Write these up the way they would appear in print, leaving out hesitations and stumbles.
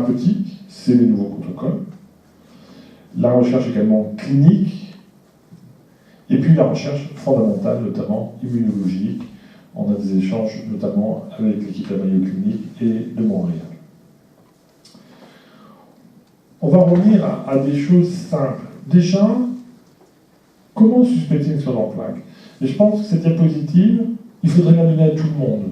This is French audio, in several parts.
thérapeutique, c'est les nouveaux protocoles. La recherche également clinique, et puis la recherche fondamentale, notamment immunologique. On a des échanges notamment avec l'équipe de la Mayo Clinique et de Montréal. On va revenir à des choses simples. Déjà, comment suspecter une sclérose en plaques? Et je pense que cette diapositive, il faudrait la donner à tout le monde.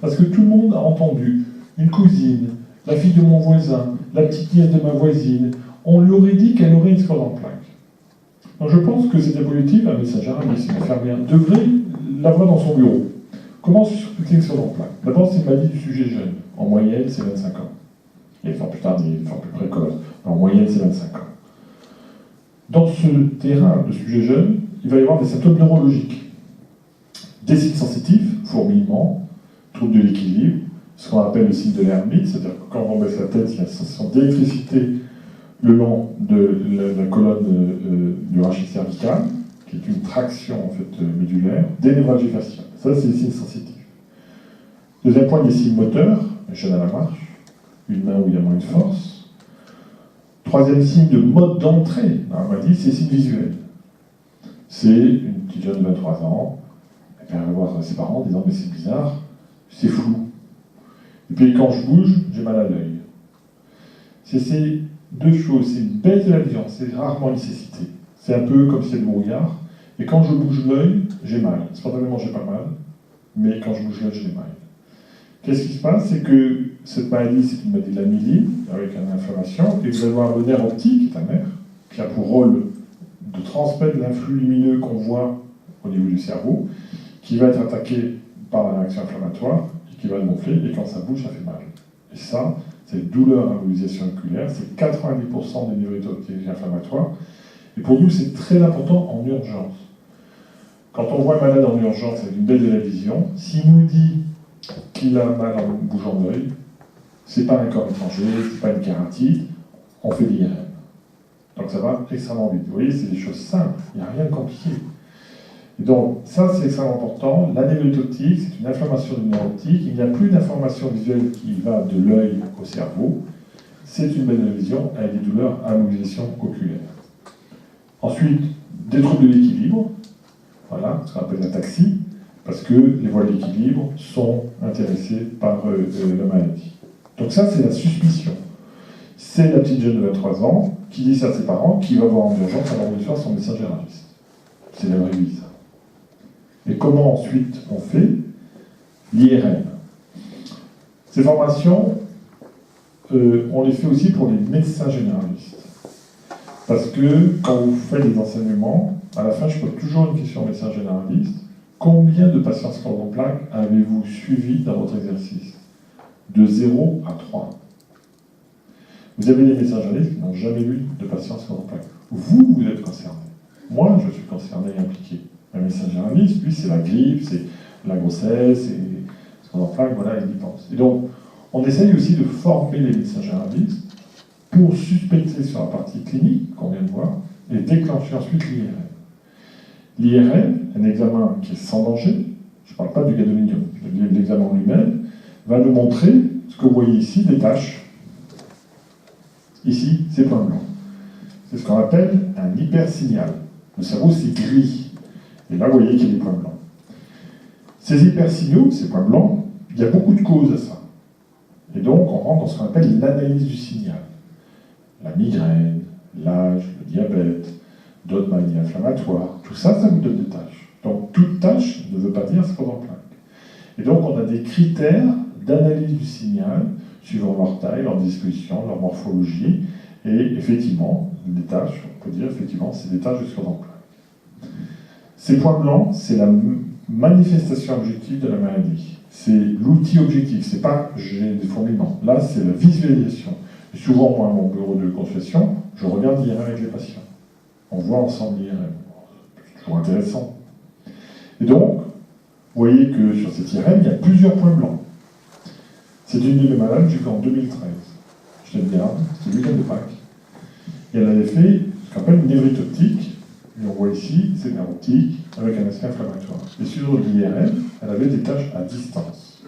Parce que tout le monde a entendu une cousine, la fille de mon voisin, la petite nièce de ma voisine. On lui aurait dit qu'elle aurait une sclérose en plaques. Donc je pense que cette diapositive, un médecin généraliste, une infirmière, devrait l'avoir dans son bureau. Comment suspecter une sclérose en plaques? D'abord, c'est une maladie du sujet jeune. En moyenne, c'est 25 ans. Il y a des formes plus tardives, des formes plus précoces. En moyenne, c'est 25 ans. Dans ce terrain de sujet jeune, il va y avoir des symptômes neurologiques. Des signes sensitifs, fourmillement, troubles de l'équilibre, ce qu'on appelle le signe de l'hermite, c'est-à-dire que quand on baisse la tête, il y a une sensation d'électricité le long de la colonne du rachis cervical, qui est une traction en fait, médulaire, des névralgies faciales. Ça, c'est les signes sensitifs. Deuxième point, les signes moteurs, gêne à la marche, une main où il y a moins de force. Troisième signe de mode d'entrée dans la maladie, c'est les signes visuels. C'est une petite jeune de 23 ans, elle va voir ses parents en disant « mais c'est bizarre, c'est flou ». Et puis quand je bouge, j'ai mal à l'œil. C'est ces deux choses, c'est une baisse de la vision, c'est rarement une cécité. C'est un peu comme si c'est le brouillard, et quand je bouge l'œil, j'ai mal. Spontanément, j'ai pas mal, mais quand je bouge l'œil, j'ai mal. Qu'est-ce qui se passe? C'est que cette maladie, c'est une maladie de la myéline, avec une inflammation, et vous allez avoir le nerf optique, qui est un nerf, qui a pour rôle de transmettre l'influx lumineux qu'on voit au niveau du cerveau, qui va être attaqué par la réaction inflammatoire, et qui va le gonfler, et quand ça bouge, ça fait mal. Et ça, c'est douleur à mobilisation oculaire, c'est 90% des neurites optiques inflammatoires, et pour nous, c'est très important en urgence. Quand on voit un malade en urgence avec une baisse de la vision, s'il nous dit qu'il a mal en bougeant l'œil, c'est pas un corps étranger, c'est pas une kératite, on fait l'IRM. Donc ça va extrêmement vite. Vous voyez, c'est des choses simples, il n'y a rien de compliqué. Et donc, ça c'est extrêmement important. L'anévite optique, c'est une inflammation du nerf optique. Il n'y a plus d'information visuelle qui va de l'œil au cerveau. C'est une baisse de la vision avec des douleurs à mobilisation oculaire. Ensuite, des troubles de l'équilibre. Voilà, ce qu'on appelle l'ataxie, parce que les voies d'équilibre sont intéressées par la maladie. Donc ça, c'est la suspicion. C'est la petite jeune de 23 ans qui dit ça à ses parents, qui va voir en urgence avant de faire son médecin généraliste. C'est la vraie vie, ça. Et comment ensuite on fait? L'IRM. Ces formations, on les fait aussi pour les médecins généralistes. Parce que quand vous faites des enseignements, à la fin, je pose toujours une question au médecin généraliste. Combien de patients sclérose en plaques avez-vous suivi dans votre exercice? De 0 à 3. Vous avez des médecins généralistes qui n'ont jamais eu de patients sclérose en plaques. Vous êtes concerné. Moi, je suis concerné et impliqué. Un médecin généraliste, lui, c'est la grippe, c'est la grossesse, c'est sclérose en plaques, voilà, il y pense. Et donc, on essaye aussi de former les médecins généralistes pour suspecter sur la partie clinique, qu'on vient de voir, et déclencher ensuite l'IRM. L'IRM, un examen qui est sans danger, je ne parle pas du gadolinium, l'examen lui-même, va nous montrer ce que vous voyez ici, des taches. Ici, ces points blancs. C'est ce qu'on appelle un hypersignal. Le cerveau, c'est gris. Et là, vous voyez qu'il y a des points blancs. Ces hypersignaux, ces points blancs, il y a beaucoup de causes à ça. Et donc, on rentre dans ce qu'on appelle l'analyse du signal. La migraine, l'âge, le diabète, d'autres maladies inflammatoires, tout ça, ça vous donne des tâches. Donc, toute tâche ne veut pas dire sclérose en plaques. Et donc, on a des critères d'analyse du signal suivant leur taille, leur disposition, leur morphologie, et effectivement, des tâches, on peut dire effectivement, c'est des tâches de sclérose en plaques. Ces points blancs, c'est la manifestation objective de la maladie. C'est l'outil objectif, c'est pas j'ai des fourmillements. Là, c'est la visualisation. Et souvent, moi, à mon bureau de consultation, je regarde l'IRM avec les patients. On voit ensemble l'IRM. C'est toujours intéressant. Et donc, vous voyez que sur cette IRM, il y a plusieurs points blancs. C'est une de mes malades, j'ai fait en 2013. Je l'ai bien, c'était le week-end de Pâques. Et elle avait fait ce qu'on appelle une névrite optique. Et on voit ici, c'est une nerf optique avec un aspect inflammatoire. Et sur l'IRM, elle avait des taches à distance.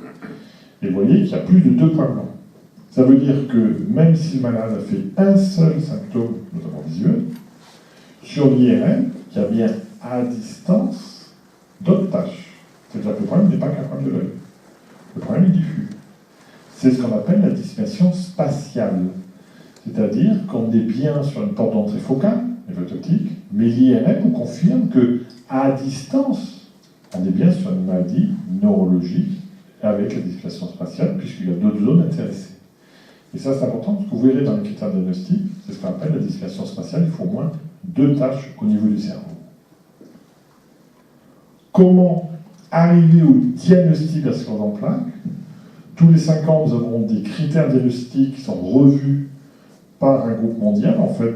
Et vous voyez qu'il y a plus de 2 points blancs. Ça veut dire que même si le malade a fait un seul symptôme, notamment visuel, sur l'IRM, il y a bien à distance d'autres tâches. C'est-à-dire que le problème n'est pas qu'un problème de l'œil. Le problème est diffus. C'est ce qu'on appelle la dispersion spatiale. C'est-à-dire qu'on est bien sur une porte d'entrée focale, optique, mais l'IRM nous confirme qu'à distance, on est bien sur une maladie neurologique avec la dispersion spatiale, puisqu'il y a d'autres zones intéressées. Et ça, c'est important, parce que vous verrez dans les critères diagnostiques, c'est ce qu'on appelle la dispersion spatiale, il faut au moins 2 tâches au niveau du cerveau. Comment arriver au diagnostic de la sclérose en plaques? Tous les 5 ans, nous avons des critères diagnostiques qui sont revus par un groupe mondial. En fait,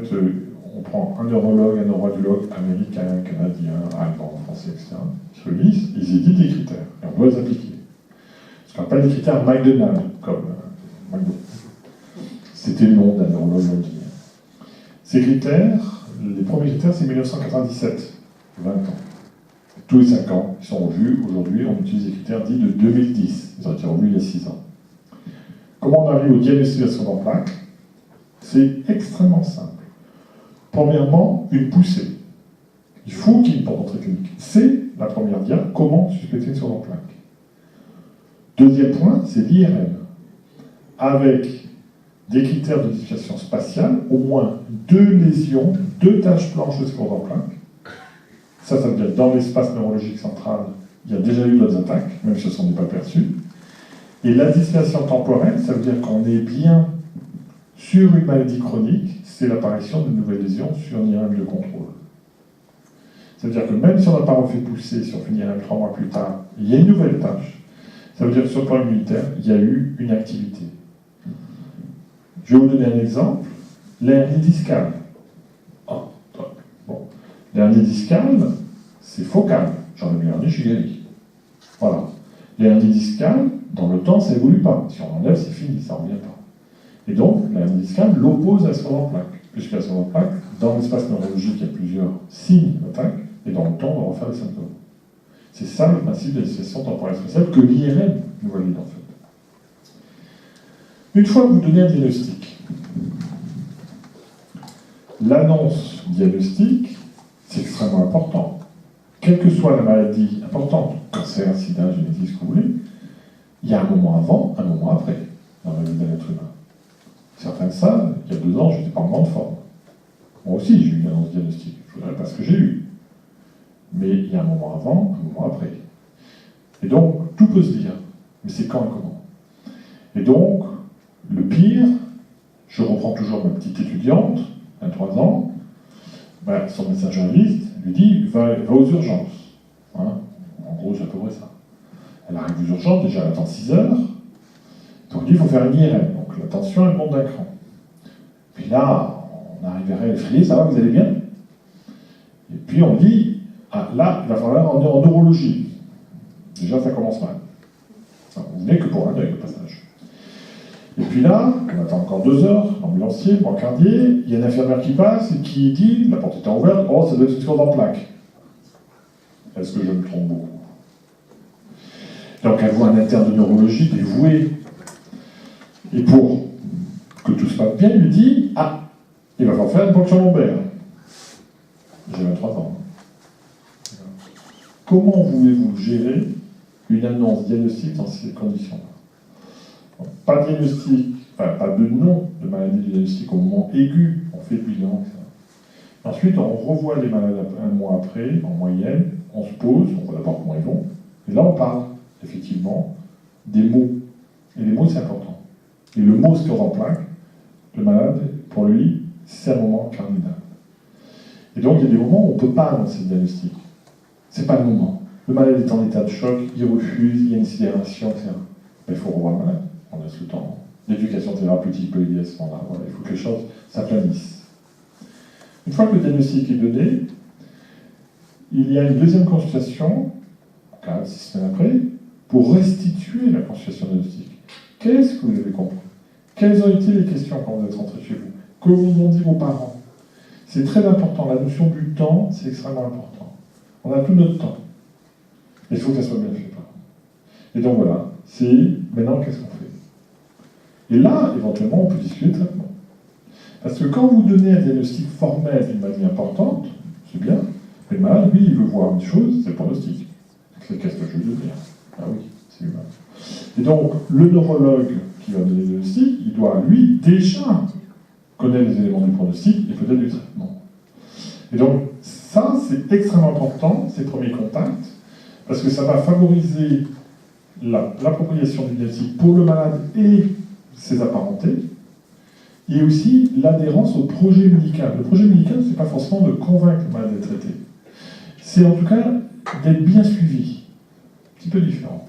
on prend un neurologue, un neuroradiologue américain, canadien, allemand, français, etc. Ils se réunissent, ils éditent des critères, et on doit les appliquer. Ce qu'on appelle des critères McDonald, comme McDo. C'était le nom d'un neurologue londonien. Ces critères, les premiers critères, c'est 1997, 20 ans. Tous les 5 ans, ils sont revus. Aujourd'hui, on utilise des critères dits de 2010. Ils ont été revus il y a 6 ans. Comment on arrive au diagnostic de la sclérose en plaques? C'est extrêmement simple. Premièrement, une poussée. Il faut qu'il y ait une porte d'entrée clinique. C'est la première dia. Comment suspecter une sclérose en plaques? Deuxième point, c'est l'IRM. Avec des critères de dispersion spatiale, au moins 2 lésions, 2 taches blanches de sclérose en plaques. Ça veut dire dans l'espace neurologique central, il y a déjà eu d'autres attaques, même si ce ne sont pas perçues. Et la dispersion temporelle, ça veut dire qu'on est bien sur une maladie chronique, c'est l'apparition de nouvelles lésions sur une IRM de contrôle. Ça veut dire que même si on n'a pas refait pousser sur une IRM 3 mois plus tard, il y a une nouvelle tâche. Ça veut dire que sur le plan immunitaire, il y a eu une activité. Je vais vous donner un exemple. L'hernie discale. Bon. L'hernie discale, c'est focal. J'en ai mis un hernie, je suis guéri. Voilà. L'hernie discale, dans le temps, ça n'évolue pas. Si on enlève, c'est fini, ça ne revient pas. Et donc, l'hernie discale l'oppose à la sclérose en plaques. Puisque la sclérose en plaques, dans l'espace neurologique, il y a plusieurs signes d'attaque, et dans le temps, on va refaire les symptômes. C'est ça le principe de la dispersion temporelle spatiale que l'IRM nous valide en fait. Une fois que vous donnez un diagnostic, l'annonce diagnostique, c'est extrêmement important. Quelle que soit la maladie importante, cancer, sida, génétique, ce que vous voulez, il y a un moment avant, un moment après, dans la vie d'un être humain. Certains savent, il y a 2 ans, je n'étais pas en grande forme. Moi aussi, j'ai eu une annonce diagnostique. Je ne voudrais pas ce que j'ai eu. Mais il y a un moment avant, un moment après. Et donc, tout peut se dire. Mais c'est quand et comment? Et donc, le pire, je reprends toujours ma petite étudiante, 23 ans, son médecin généraliste lui dit va aux urgences. Hein, en gros, c'est à peu près ça. Elle arrive aux urgences, déjà elle attend 6 heures. Donc, il faut faire une IRM. Donc, la tension, elle monte d'un cran. Puis là, on arrive à elle effrayée, ça va, vous allez bien? Et puis, on dit là, il va falloir en neurologie. Déjà, ça commence mal. Vous venez que pour un œil, le passage. Et puis là, on attend encore 2 heures, l'ambulancier, le brancardier, il y a une infirmière qui passe et qui dit, la porte était ouverte, oh, ça doit être une sclérose en plaques. Est-ce que je me trompe beaucoup? Donc elle voit un interne de neurologie dévoué. Et pour que tout se passe bien, il lui dit, il va falloir faire une ponction lombaire. J'ai 23 ans. Comment voulez-vous gérer une annonce diagnostique dans ces conditions-là? Pas de diagnostic, pas de nom de maladie du diagnostic au moment aigu, on fait le bilan, etc. Ensuite, on revoit les malades un mois après, en moyenne, on se pose, on voit d'abord comment ils vont, et là on parle, effectivement, des mots. Et les mots, c'est important. Et le mot sclérose en plaques, le malade, pour lui, c'est un moment cardinal. Et donc, il y a des moments où on ne peut pas annoncer le diagnostic. C'est pas le moment. Le malade est en état de choc, il refuse, il y a une sidération, etc. Mais il faut revoir le malade. On laisse le temps. L'éducation thérapeutique peut aider à ce moment-là. Voilà, il faut que les choses s'aplanissent. Une fois que le diagnostic est donné, il y a une deuxième consultation, 4-6 semaines après, pour restituer la consultation diagnostique. Qu'est-ce que vous avez compris? Quelles ont été les questions quand vous êtes rentré chez vous? Que vous ont dit vos parents? C'est très important. La notion du temps, c'est extrêmement important. On a tout notre temps. Il faut que ça soit bien fait. Et donc voilà, c'est maintenant qu'est-ce qu'on fait? Et là, éventuellement, on peut discuter de traitement. Parce que quand vous donnez un diagnostic formel d'une maladie importante, c'est bien, mais le malade, lui, il veut voir une chose, c'est le pronostic. C'est qu'est-ce que je veux dire? Ah oui, c'est humain. Et donc, le neurologue qui va donner le diagnostic, il doit, lui, déjà connaître les éléments du pronostic et peut-être du traitement. Et donc, ça, c'est extrêmement important, ces premiers contacts, parce que ça va favoriser l'appropriation du diagnostic pour le malade et ses apparentés, et aussi l'adhérence au projet médical. Le projet médical, ce n'est pas forcément de convaincre le malade d'être traité. C'est en tout cas d'être bien suivi. Un petit peu différent.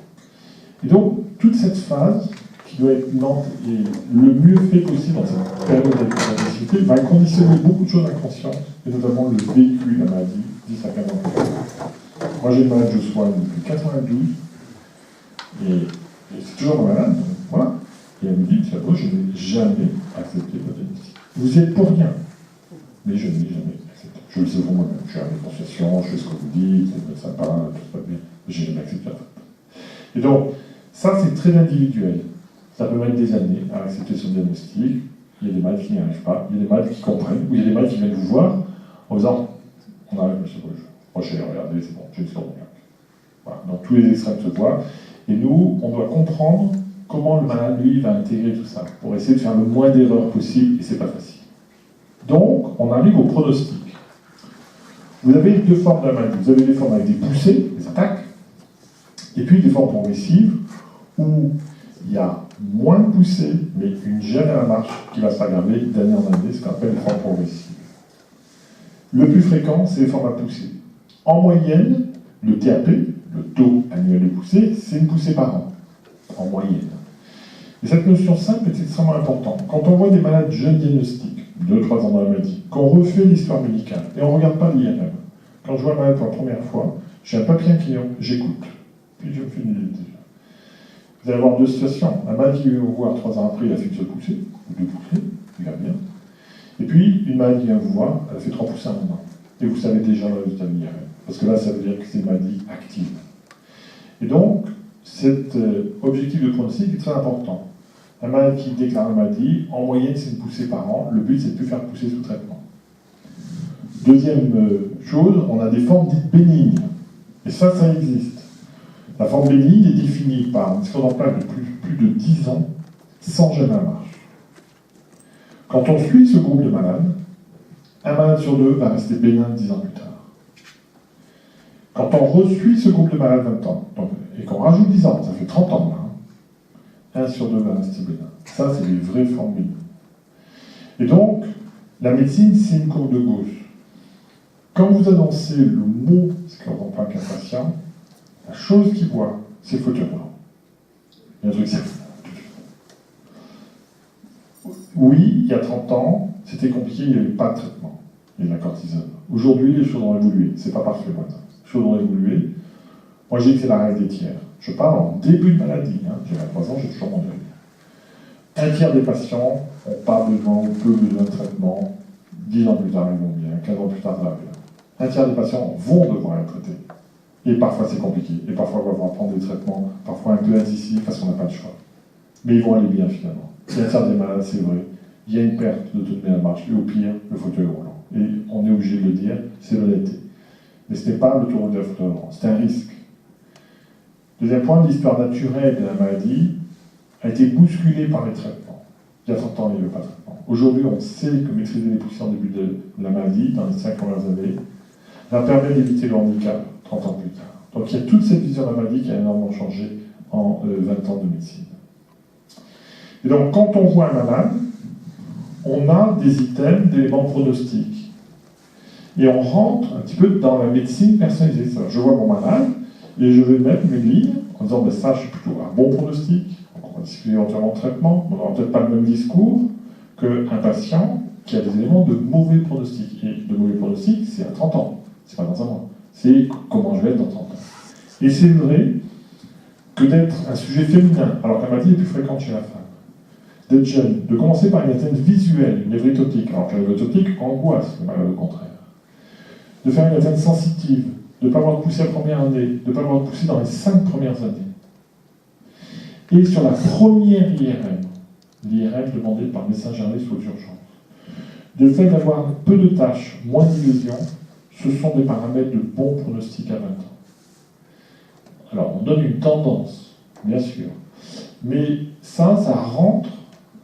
Et donc, toute cette phase, qui doit être lente et le mieux fait possible dans cette période d'adversité, va conditionner beaucoup de choses inconscientes, et notamment le vécu de la maladie 10 à 15 ans plus tard. Moi, j'ai une malade que je soigne depuis 92, et c'est toujours ma malade, voilà. Et elle me dit, Thiago, je n'ai jamais accepté votre diagnostic. Vous êtes pour rien. Mais je n'ai jamais accepté. Je le sais pour moi-même. Je suis à la négociation, je fais ce que vous dites, c'est sympa, tout se passe bien. Mais je n'ai jamais accepté la faute. Et donc, ça, c'est très individuel. Ça peut mettre des années à accepter son diagnostic. Il y a des malades qui n'y arrivent pas. Il y a des malades qui comprennent. Ou il y a des malades qui viennent vous voir en disant, on arrête, monsieur Rouge. Moi, je vais regarder, c'est bon, j'ai une scordoniaque. Voilà. Donc, tous les extrêmes se voient. Et nous, on doit comprendre comment le malade, lui, va intégrer tout ça, pour essayer de faire le moins d'erreurs possible, et c'est pas facile. Donc, on arrive au pronostic. Vous avez deux formes de la maladie. Vous avez des formes avec des poussées, des attaques, et puis des formes progressives, où il y a moins de poussées, mais une gêne à la marche qui va s'aggraver d'année en année, ce qu'on appelle les formes progressives. Le plus fréquent, c'est les formes à poussée. En moyenne, le TAP, le taux annuel de poussée, c'est une poussée par an, en moyenne. Et cette notion simple est extrêmement importante. Quand on voit des malades jeunes diagnostiques, 2-3 ans dans la maladie, qu'on refait l'histoire médicale, et on ne regarde pas l'IRM, quand je vois un malade pour la première fois, j'ai un papier client, j'écoute, puis je me fais une idée déjà. Vous allez avoir deux situations. Un malade qui vient vous voir 3 ans après, il a fait une seule poussée, ou 2 poussées, il va bien. Et puis, une malade qui vient vous voir, elle a fait 3 poussées en un an. Et vous savez déjà le résultat de l'IRM. Parce que là, ça veut dire que c'est une maladie active. Et donc, cet objectif de pronostic est très important. Un malade qui déclare une maladie, en moyenne, c'est une poussée par an. Le but, c'est de ne plus faire pousser sous traitement. Deuxième chose, on a des formes dites bénignes. Et ça existe. La forme bénigne est définie par une score d'emploi de plus de 10 ans, sans gêne à la marche. Quand on suit ce groupe de malades, un malade sur 2 va rester bénin 10 ans plus tard. Quand on resuit ce groupe de malades 20 ans, et qu'on rajoute 10 ans, ça fait 30 ans là, 1 sur 2 va rester bénin. Ça, c'est les vraies formes bénignes. Et donc, la médecine, c'est une courbe de Gauss. Quand vous annoncez le mot score d'emploi qu'un patient, la chose qu'il voit, c'est le fauteuil roulant. Il y a un truc certain. Oui, il y a 30 ans, c'était compliqué, il n'y avait pas de traitement. Il y a de la cortisone. Aujourd'hui, les choses ont évolué. C'est pas parfait, moi. Les choses ont évolué. Moi, j'ai dit que c'est la règle des tiers. Je parle en début de maladie. J'ai 23 ans, j'ai toujours mon deuil. Un tiers des patients n'ont pas besoin ou peu besoin de traitement. 10 ans plus tard, ils vont bien. 15 ans plus tard, ça va bien. Un tiers des patients vont devoir être traités. Et parfois, c'est compliqué. Et parfois, on va devoir prendre des traitements, parfois un peu incisifs, parce qu'on n'a pas de choix. Mais ils vont aller bien, finalement. Il y a un tiers des malades, c'est vrai. Il y a une perte d'autonomie à la marche. Et au pire, le fauteuil roulant. Et on est obligé de le dire, c'est l'honnêteté. Mais ce n'est pas l'autoroute d'un fauteuil roulant. C'est un risque. Deuxième point, l'histoire naturelle de la maladie a été bousculée par les traitements. Il y a 30 ans, il n'y avait pas de traitement. Aujourd'hui, on sait que maîtriser les poussées en début de la maladie, dans les 5 premières années, va permettre d'éviter le handicap 30 ans plus tard. Donc il y a toute cette vision de la maladie qui a énormément changé en 20 ans de médecine. Et donc, quand on voit un malade, on a des items d'éléments pronostiques. Et on rentre un petit peu dans la médecine personnalisée. Je vois mon malade, et je vais mettre mes lignes en disant, ben ça, je suis plutôt un bon pronostic. Donc on va discuter éventuellement de traitement. On n'aura peut-être pas le même discours qu'un patient qui a des éléments de mauvais pronostic. Et de mauvais pronostic, c'est à 30 ans. C'est pas dans un mois. C'est comment je vais être dans 30 ans. Et c'est vrai que d'être un sujet féminin, alors que la maladie est plus fréquente chez la femme, d'être jeune, de commencer par une atteinte visuelle, une névrite optique, alors que la névrite optique angoisse le malade au contraire, de faire une atteinte sensitive, de ne pas avoir poussé la première année, de ne pas avoir poussé dans les 5 premières années. Et sur la première IRM, l'IRM demandé par médecin généraliste aux urgences. Le fait d'avoir peu de tâches, moins d'illusions, ce sont des paramètres de bon pronostic à 20 ans. Alors, on donne une tendance, bien sûr, mais ça rentre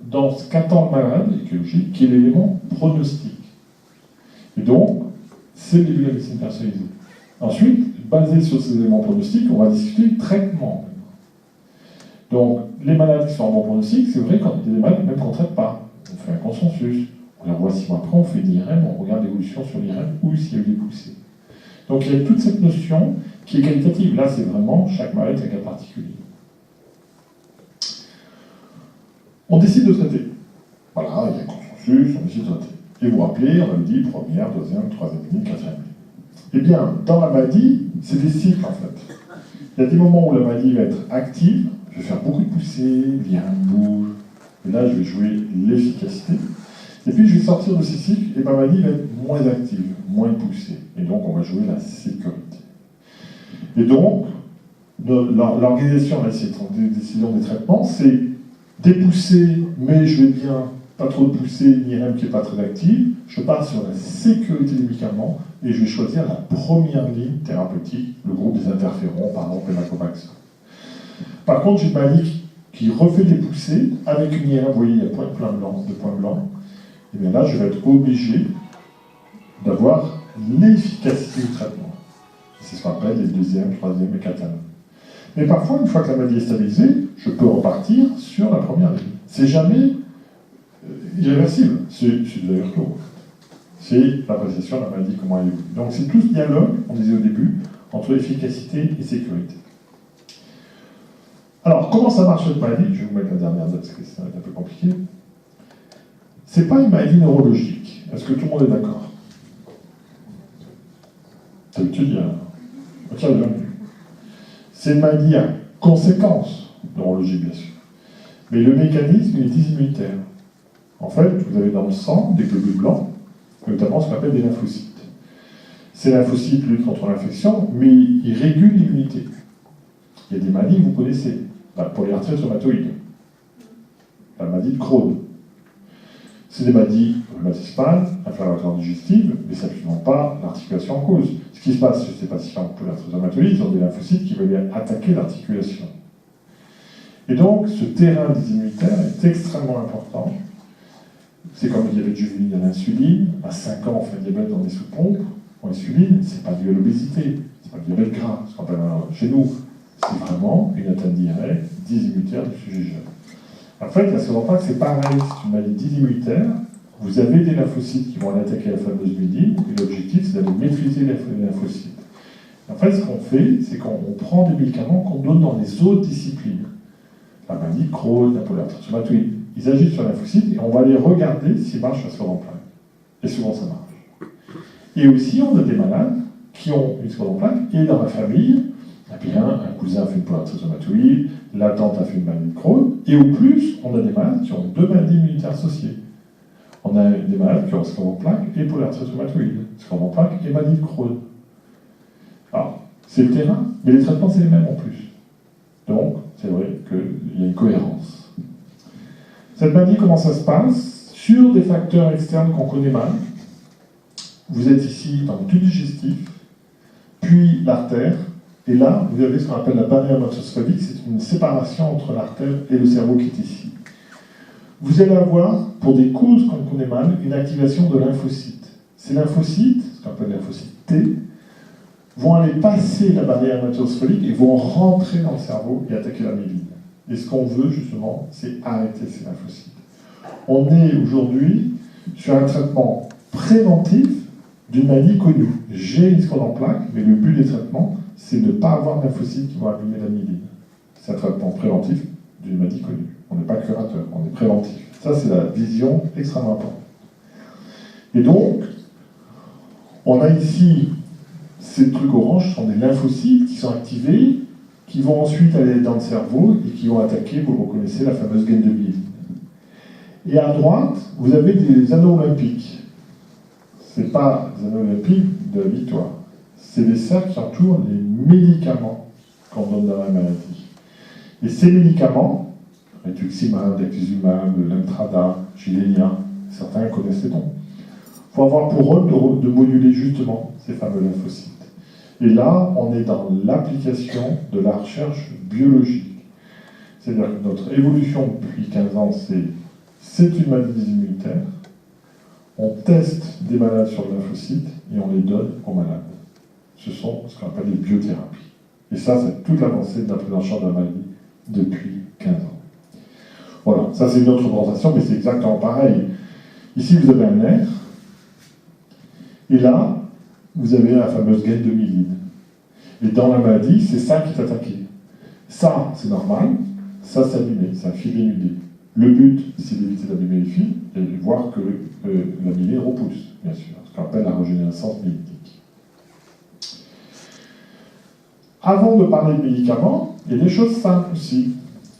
dans ce qu'attend le malade, écologique, qui est l'élément pronostic. Et donc, c'est le début de la médecine personnalisée. Ensuite, basé sur ces éléments pronostiques, on va discuter de traitement. Donc, les malades qui sont en bon pronostic, c'est vrai qu'il y a des malades même qu'on ne traite pas. On fait un consensus, on les revoit 6 mois après, on fait l'IRM, on regarde l'évolution sur l'IRM ou s'il y a eu des poussées. Donc, il y a toute cette notion qui est qualitative. Là, c'est vraiment chaque malade est un cas particulier. On décide de traiter. Voilà, il y a un consensus, on décide de traiter. Et vous vous rappelez, on avait dit première, deuxième, troisième ligne, quatrième ligne. Eh bien, dans la maladie, c'est des cycles en fait. Il y a des moments où la maladie va être active, je vais faire beaucoup de poussées, l'IRM bouge, et là je vais jouer l'efficacité. Et puis je vais sortir de ces cycles et ma maladie va être moins active, moins poussée. Et donc on va jouer la sécurité. Et donc, l'organisation de la décision des traitements, c'est dépousser, mais je vais bien, pas trop de poussée, une IRM qui n'est pas très active, je pars sur la sécurité des médicaments et je vais choisir la première ligne thérapeutique, le groupe des interférons, par exemple l'Emacopax. Par contre, j'ai une maladie qui refait des poussées avec une IRM, vous voyez, il y a de points blancs, et bien là, je vais être obligé d'avoir l'efficacité du traitement. C'est ce qu'on appelle les deuxième, troisième et quatrième. Mais parfois, une fois que la maladie est stabilisée, je peux repartir sur la première ligne. C'est jamais irréversible, c'est de l'aller-retour. C'est l'appréciation de la maladie, comment elle évolue. Donc c'est tout ce dialogue, on disait au début, entre efficacité et sécurité. Alors, comment ça marche cette maladie? Je vais vous mettre la dernière date parce que ça va être un peu compliqué. C'est pas une maladie neurologique. Est-ce que tout le monde est d'accord? D'habitude, il y a un tiers de l'homme. C'est une maladie à conséquences neurologiques, bien sûr. Mais le mécanisme est dysimmunitaire. En fait, vous avez dans le sang des globules blancs, notamment ce qu'on appelle des lymphocytes. Ces lymphocytes luttent contre l'infection, mais ils régulent l'immunité. Il y a des maladies que vous connaissez. La polyarthrite rhumatoïde, la maladie de Crohn. C'est des maladies rhumatismales, inflammatoires digestives, mais ça n'absolument pas l'articulation en cause. Ce qui se passe chez ces patients polyarthrite rhumatoïde, ils ont des lymphocytes qui veulent attaquer l'articulation. Et donc, ce terrain des immunitaires est extrêmement important. C'est comme le diabète juvénile à l'insuline. À 5 ans, on fait un diabète dans des sous-pompes. En insuline, c'est pas dû à l'obésité, c'est pas le diabète gras, ce qu'on appelle chez nous. C'est vraiment une atteinte directe dysimmunitaire du sujet jeune. En fait, la scléropathie, c'est pareil, c'est une maladie dysimmunitaire. Vous avez des lymphocytes qui vont aller attaquer la fameuse myéline, et l'objectif, c'est d'aller maîtriser les lymphocytes. En fait, ce qu'on fait, c'est qu'on prend des médicaments qu'on donne dans les autres disciplines. La maladie de Crohn, la polyarthrite rhumatoïde. Ils agissent sur les lymphocytes et on va aller regarder s'ils marchent à sclérose en plaques. Et souvent, ça marche. Et aussi, on a des malades qui ont une sclérose en plaques et dans la famille, eh bien, un cousin a fait une polyarthrite rhumatoïde, la tante a fait une maladie de Crohn, et au plus, on a des malades qui ont 2 maladies immunitaires associées. On a des malades qui ont sclérose en plaques et polyarthrite rhumatoïde, sclérose en plaques et maladie de Crohn. Alors, c'est le terrain, mais les traitements, c'est les mêmes en plus. Donc, c'est vrai qu'il y a une cohérence. Cette maladie, comment ça se passe? Sur des facteurs externes qu'on connaît mal. Vous êtes ici dans le tube digestif, puis l'artère, et là, vous avez ce qu'on appelle la barrière hématosphérique, c'est une séparation entre l'artère et le cerveau qui est ici. Vous allez avoir, pour des causes qu'on connaît mal, une activation de lymphocytes. Ces lymphocytes, ce qu'on appelle lymphocytes T, vont aller passer la barrière hématosphérique et vont rentrer dans le cerveau et attaquer la myéline. Et ce qu'on veut, justement, c'est arrêter ces lymphocytes. On est aujourd'hui sur un traitement préventif d'une maladie connue. J'ai une sclérose en plaques, mais le but des traitements, c'est de ne pas avoir de lymphocytes qui vont abîmer la myéline. C'est un traitement préventif d'une maladie connue. On n'est pas curateur, on est préventif. Ça, c'est la vision extrêmement importante. Et donc, on a ici ces trucs oranges, sont des lymphocytes qui sont activés, qui vont ensuite aller dans le cerveau et qui vont attaquer, vous reconnaissez, la fameuse gaine de myéline. Et à droite, vous avez des anneaux olympiques. Ce n'est pas des anneaux olympiques de la victoire. C'est des cercles qui entourent les médicaments qu'on donne dans la maladie. Et ces médicaments rituximab, dexizumab, lemtrada, gilenya, certains connaissent les noms. Il faut avoir pour rôle de moduler justement ces fameux lymphocytes. Et là, on est dans l'application de la recherche biologique. C'est-à-dire que notre évolution depuis 15 ans, c'est une maladie immunitaire. On teste des malades sur le lymphocyte et on les donne aux malades. Ce sont ce qu'on appelle les biothérapies. Et ça, c'est toute l'avancée de la prise en charge de la maladie depuis 15 ans. Voilà, ça c'est une autre présentation, mais c'est exactement pareil. Ici, vous avez un nerf, et là, vous avez la fameuse gaine de myéline. Et dans la maladie, c'est ça qui est attaqué. Ça, c'est normal, ça, c'est abîmé, c'est un fil dénudé. Le but, c'est d'éviter d'abîmer les fils et de voir que la myéline repousse, bien sûr, ce qu'on appelle la régénérescence myélitique. Avant de parler de médicaments, il y a des choses simples aussi,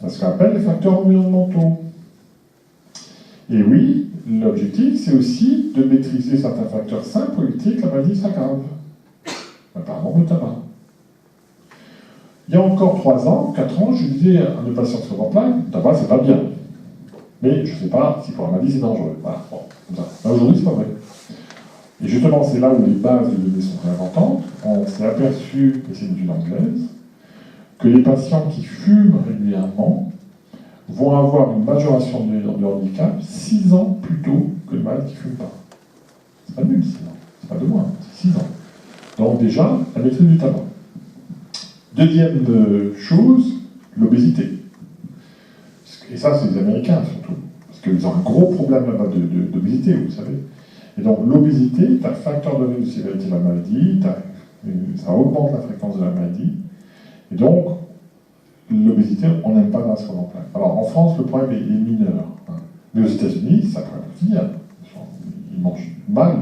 ce qu'on appelle les facteurs environnementaux. Et oui, l'objectif, c'est aussi de maîtriser certains facteurs simples pour éviter que la maladie s'aggrave. Apparemment, le tabac. Il y a encore 3 ans, 4 ans, je disais à mes patients sur leur plan, le tabac, c'est pas bien. Mais je ne sais pas si pour la maladie, c'est dangereux. Voilà, bon, comme ça. Aujourd'hui, c'est pas vrai. Et justement, c'est là où les bases de données sont très importantes. On s'est aperçu, et c'est une étude anglaise, que les patients qui fument régulièrement vont avoir une majoration de handicap 6 ans plus tôt que les malades qui ne fument pas. C'est pas nul, 6 ans. C'est pas 2 mois, c'est 6 ans. Donc déjà, la maîtrise du tabac. Deuxième chose, l'obésité. Et ça, c'est les Américains surtout. Parce qu'ils ont un gros problème là-bas d'obésité, vous savez. Et donc l'obésité est un facteur donné de sévérité de la maladie, ça augmente la fréquence de la maladie. Et donc, l'obésité, on n'aime pas dans ce qu'on en plaint. Alors en France, le problème est mineur. Hein. Mais aux États-Unis, ça pourrait être quotidien. Ils mangent mal,